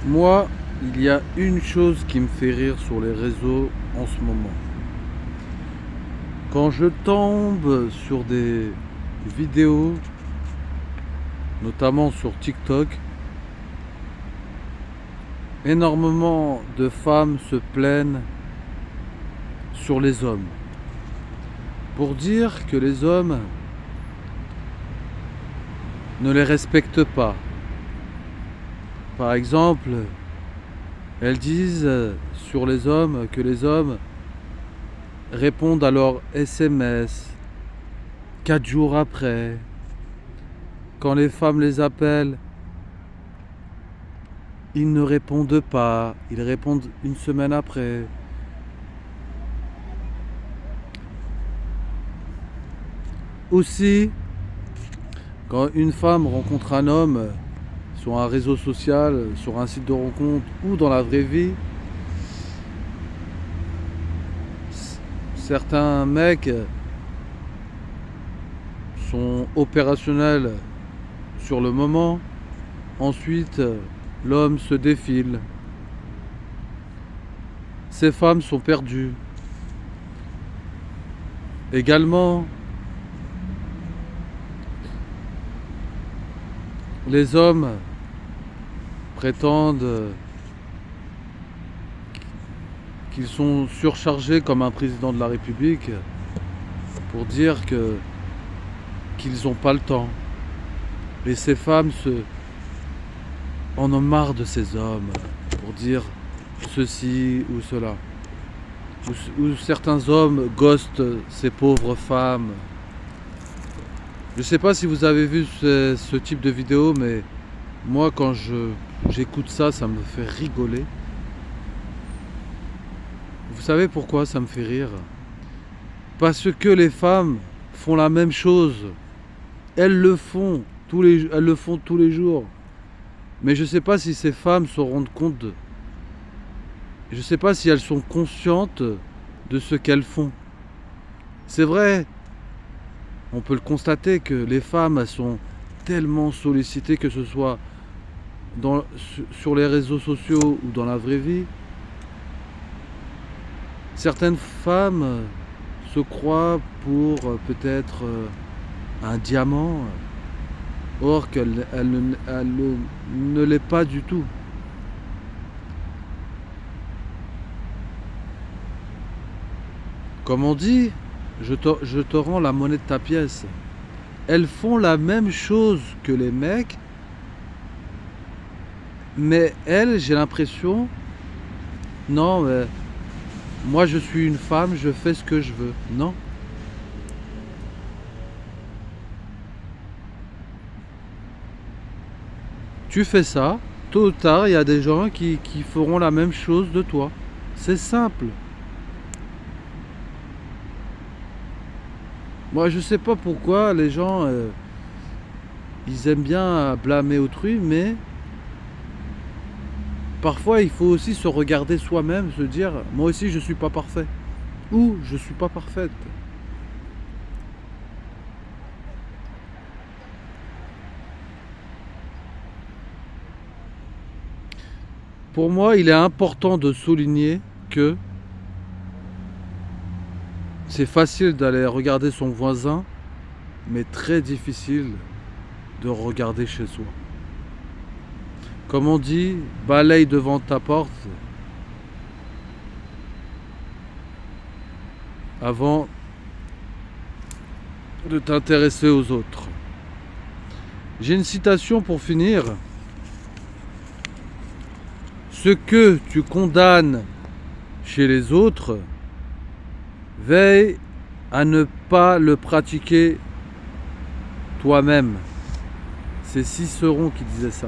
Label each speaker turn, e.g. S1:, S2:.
S1: Moi, il y a une chose qui me fait rire sur les réseaux en ce moment. Quand je tombe sur des vidéos, notamment sur TikTok, énormément de femmes se plaignent sur les hommes. Pour dire que les hommes ne les respectent pas. Par exemple, elles disent sur les hommes que les hommes répondent à leurs SMS 4 jours après. Quand les femmes les appellent, ils ne répondent pas, ils répondent une semaine après. Aussi, quand une femme rencontre un homme sur un réseau social, sur un site de rencontre ou dans la vraie vie, certains mecs sont opérationnels sur le moment. Ensuite, l'homme se défile. Ces femmes sont perdues. Également, les hommes prétendent qu'ils sont surchargés comme un président de la République pour dire qu'ils n'ont pas le temps. Et ces femmes en ont marre de ces hommes pour dire ceci ou cela. Ou certains hommes ghostent ces pauvres femmes. Je ne sais pas si vous avez vu ce type de vidéo, mais moi quand j'écoute ça, ça me fait rigoler. Vous savez pourquoi ça me fait rire? Parce que les femmes font la même chose. Elles le font tous les jours. Mais je ne sais pas si ces femmes se rendent compte. Je ne sais pas si elles sont conscientes de ce qu'elles font. C'est vrai, on peut le constater que les femmes elles sont tellement sollicitées, que ce soit sur les réseaux sociaux ou dans la vraie vie. Certaines femmes se croient pour peut-être un diamant, or qu'elle ne l'est pas du tout. Comme on dit, je te rends la monnaie de ta pièce. Elles font la même chose que les mecs, mais elles, j'ai l'impression, non, mais moi je suis une femme, je fais ce que je veux. Non. Tu fais ça, tôt ou tard, il y a des gens qui feront la même chose de toi. C'est simple. Moi, je sais pas pourquoi les gens, ils aiment bien blâmer autrui, mais parfois, il faut aussi se regarder soi-même, se dire, moi aussi, je suis pas parfait. Ou je suis pas parfaite. Pour moi, il est important de souligner que c'est facile d'aller regarder son voisin, mais très difficile de regarder chez soi. Comme on dit, balaye devant ta porte avant de t'intéresser aux autres. J'ai une citation pour finir. Ce que tu condamnes chez les autres, veille à ne pas le pratiquer toi-même. C'est Cicéron qui disait ça.